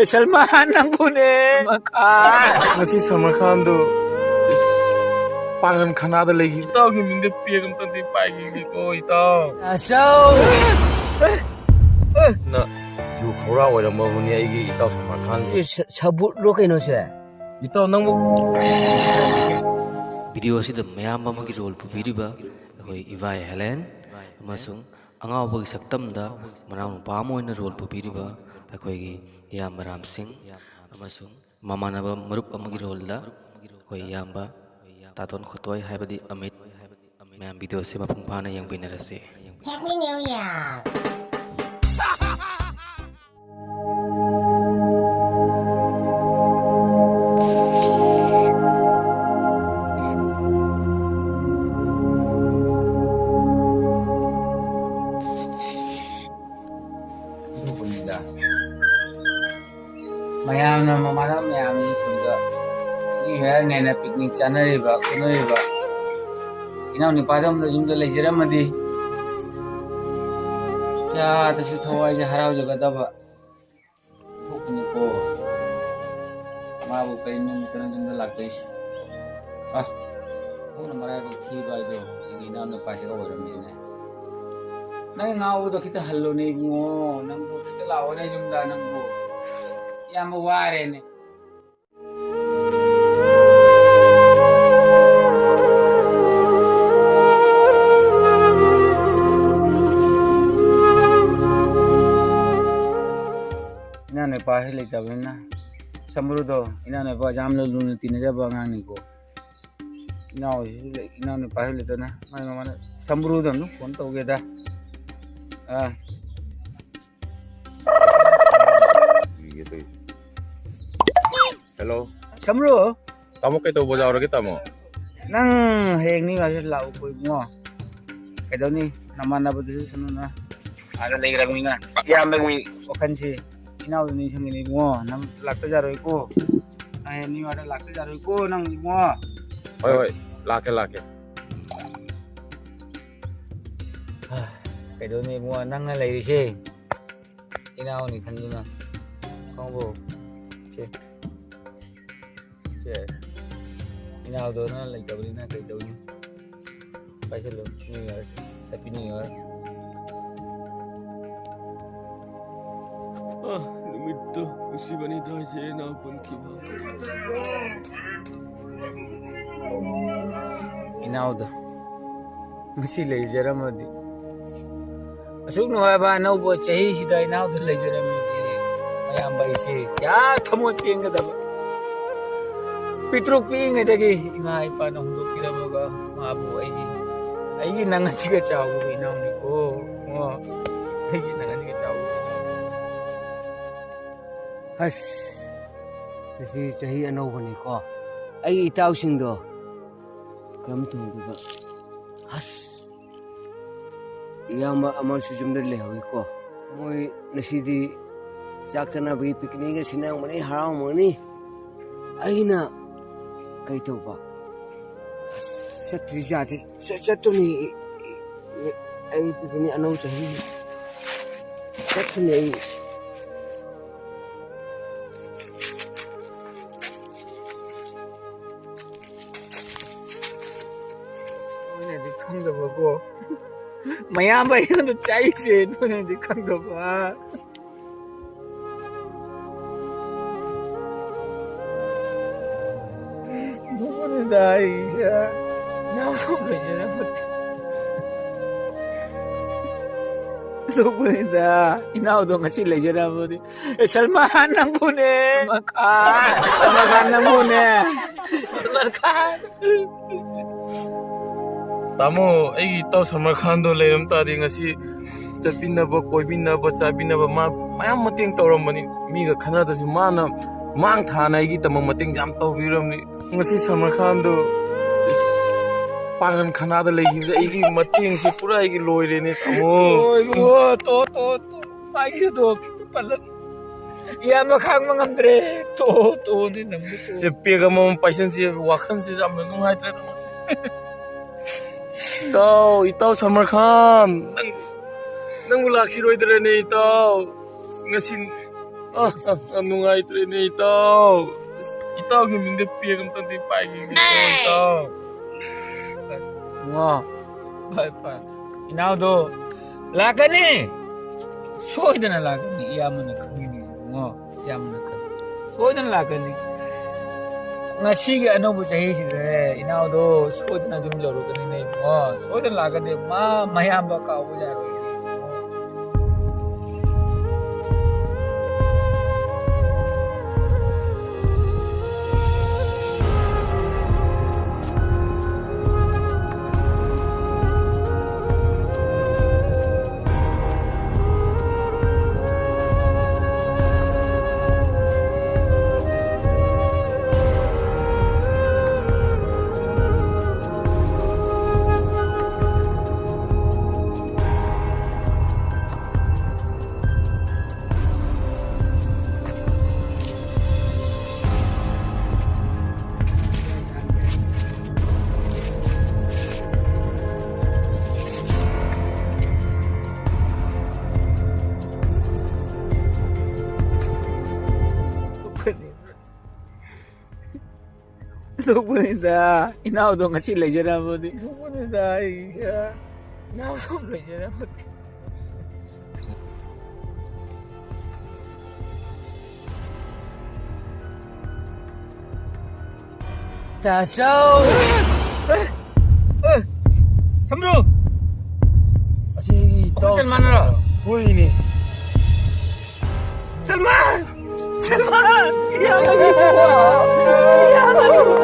Salman nangpune Makhan. Ngasi Salman Khan do pangan khana da legi. Itaw gi minde pegam tan di pai gi ko itaw. Asaw. Na ju khora oiram ba huni ai gi itaw Salman Khan si. Sabut lo kaino se. Itaw nang mo Video asida mayam amagi role pubiriba akoi Iva Helen amasung angawbagi saktamda manaw nupa mo oina role pubiriba akoigi Iyamba Ram Singh amasung mamanaba marup amagi role da akoi Iyamba Taton Khotoi haibadi Amit mayam video se mapung phana yangbinarase. Happy New Year! Mayam na mamana mayam ni sunda. Ni hair ne na picnic chanari ba kunoi ba. Inaw ni padam da jumda lejiram madi. Kya tasu thawai je harau jaga da ba. Thokni ko. Ma bu kai ni kana jumda lagdais. Ah. Ona mara ro thi ba do. Inaw na pase ka oram ni ne. Nai ngaw do kita hallo nei bungo. Nang bu kita lawo nei jumda nang bu. Yang ware ne. Ina ne pa hele tabena. Samru do ina ne pa jam lo lun tin ja ba ngang ni ko. Ina ne pa hele to na. Mai ma na samru do no phone to ge da. Ah. Hello. Samru. Tamo kay to bojaw ra kita mo. Nang heng ni masih lau koi mo. Kaidaw ni naman na ba dito sa na. Ada lagi rami na. Ya magwi okan si. Inaw ni sang ni mo. Nang lakta jaroy ko. Ay ni ada lakta jaroy ko nang mo. Hoy lake. Kaidaw ni mo nang lagi si. Inaw ni kan na. Kong bo. Si. Inaw do na like kabri na kay daw ni. Paisa lo New Year. Happy New Year. Lumito usibani ta je na pun ki ba. Inaw do. Masi lay jaram adi. Asuk no ba naw bo chahi sida inaw do lay jaram adi. Mayam bai si. Kya thamo pieng da ba. Pitruk piing aja ki ima ipa na hundok kira moga mabu ai nangan chiga chawu inaw ni ko mo ai nangan chiga chawu has kasi chahi ano bani ko ai itaw sing do kam tu ba has iyama amal sujum der le hoy ko moi nasidi chakna bi picnic sinang mani harau mani aina kay to ba sa trijate sa to ni ay bigini ano chahi sa to ni ne di khang da ba ko mayam ba yan to chai se to ne di khang da ba dai ya naw to ga jara pat lo pune da inaw do ngasi le jara mo di Salman nang pune Makhan nang pune Salman Khan Tamo ai itaw Salman Khan do leiram ta di ngasi chatpinaba koibinaba chabinaba mayam mating tawrambani mi ga khana da su mana mang thana gi tamang mating jam tawbiramni ngasi Salman Khan do pangan khana da legi ai gi mating si pura ai gi loire ne tamo oi to pai do kitu palan ya makhang mangamdre to ni nang to pega mom paisan si wakhan si jam nung hai tre tamo si itaw Salman Khan nang ulaki roidre ne itaw ngasi 누ꯉꯥꯏꯇ꯭ꯔꯦꯅꯦ ꯏꯇꯥꯎ 이따오기 민데 삐에금던데 빠이기기 이따오 ꯉꯣ ꯐꯔꯦ ꯐꯔꯦ ꯏꯅꯥꯎꯗꯣ ꯂꯥꯛꯀꯅꯤ ꯁꯣꯏꯗꯅ ꯂꯥꯛꯀꯅꯤ ꯏꯌꯥꯝꯕꯅ ꯈꯪꯉꯤꯅꯤ ꯉꯣ ꯏꯌꯥꯝꯕꯅ ꯈꯪꯉꯤ ꯁꯣꯏꯗꯅ ꯂꯥꯛꯀꯅꯤ ꯉꯁꯤꯒꯤ ꯑꯅꯧꯕ ꯆꯍꯤꯁꯤꯗꯅꯦ ꯏꯅꯥꯎꯗꯣ ꯁꯣꯏꯗꯅ ꯌꯨꯝ ꯌꯧꯔꯛꯀꯅꯤꯅꯦ ꯉꯣ ꯁꯣꯏꯗꯅ ꯂꯥꯛꯀꯅꯤ ꯃꯌꯥꯝꯕ ꯀꯥꯎꯕ ꯌꯥꯔꯣꯏ ꯊꯣꯛꯄꯅꯤꯗ ꯏꯅꯥꯎꯗꯣ ꯉꯁꯤ ꯂꯩꯖꯔꯝꯕꯗꯤ ꯊꯣꯛꯄꯅꯤꯗ ꯑꯩꯁꯦ ꯏꯅꯥꯎꯗꯣ ꯂꯩꯖꯔꯝꯕꯗꯤ 다섯 삼루 아직 어, 셀만하라 보이니 셀만 이 양반이 이 양반이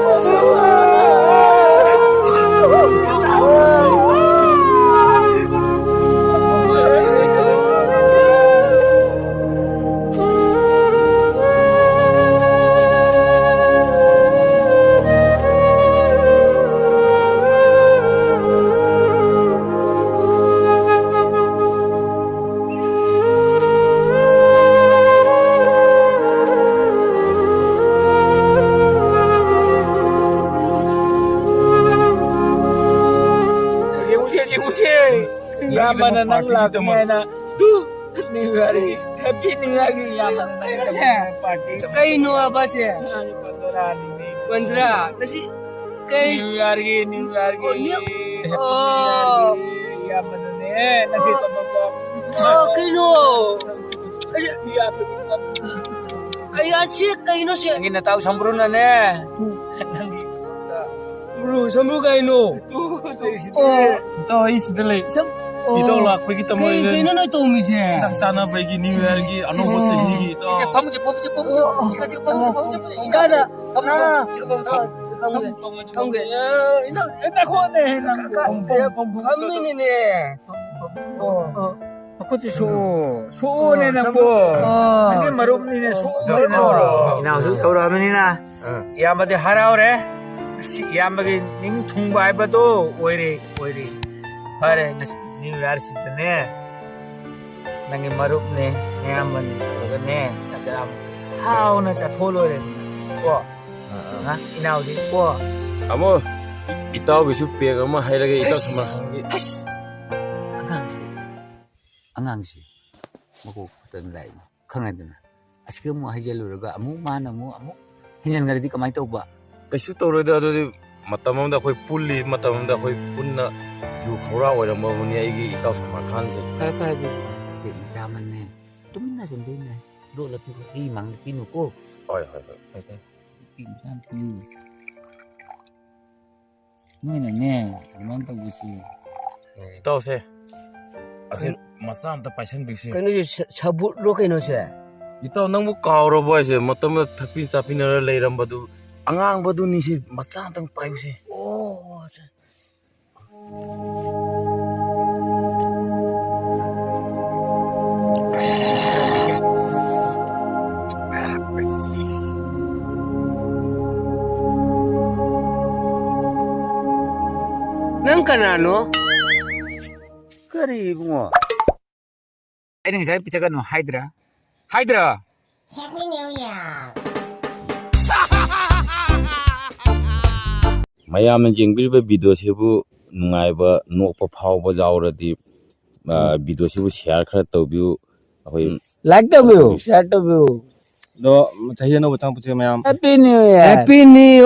Yaman na nang laki na tu New Year Happy New Year yaman na party Kay no ba siya? Pandorani ni Pandra, nasi kay New Year Oh. yaman na ne nakita mo ko kay no. yaman Kaya siya, kay no siya. ang ginataw sambro na ne Bro, sambu kay no. 이따 이시들레 Sam 이따 락베기 kay 때문에 no na to mi siya. 짝짜나 베기 뉴이어기 아노버스 히기 진짜 또 범죄 지금 범죄 Kada. 지금 Kamge. 나 코네 Kami ni. 아코치 소원에는 뭐 한개 마롭니네 소원에는 이나서 서울하면이나 이아마디 하라오래 이아마기 닝 통과해봐도 오이리 바래 니 야르시드네 nangi marupne nyaman ne nakam hauna cha tholore ko ha inaudi ko 아뭐 이따오기수 삐에가 뭐 하이라게 이따 스마한기 angang si mako kutan lai khangadna aske mo hajeluraga amu mana mo amu hinyan garidi kamai tawba kaisu tawreda adodi matamamda khoi pulli matamamda khoi punna ju khawra oiramba buni aigi itaw sama khanse pa bu de jaman ne tumna sunde ne do la pi mang pinu ko hoi pi jam pi ni ne man ta busi 이따오세 아세 마사 암다 파이션 비시 Kay no siya sabut ro kay no siya. 이따 낭부 까오러버 이제 마tamda 탁빈 짜피너를 레이람바두 앙앙바두 니시 마사 암당 파이우세 Oh. Nang kanano? kari bungo ini saya pitakan no hydra Happy New Year. ꯃꯌꯥꯝꯅ ꯌꯦꯡꯕꯤꯔꯤꯕ ꯚꯤꯗꯤꯑꯣꯁꯤꯕꯨ ꯅꯨꯡꯉꯥꯏꯕ ꯅꯣꯛꯄ ꯐꯥꯎꯕ ꯌꯥꯎꯔꯗꯤ ꯚꯤꯗꯤꯑꯣꯁꯤꯕꯨ share ꯈꯔ ꯇꯧꯕꯤꯌꯨ ꯑꯩꯈꯣꯏ like ꯇꯧꯕꯤꯌꯨ share ꯇꯧꯕꯤꯌꯨ ꯑꯗꯣ ꯆꯍꯤ ꯑꯅꯧꯕ ꯆꯪꯉꯛꯄꯁꯦ ꯃꯌꯥꯝ happy new year Happy New Year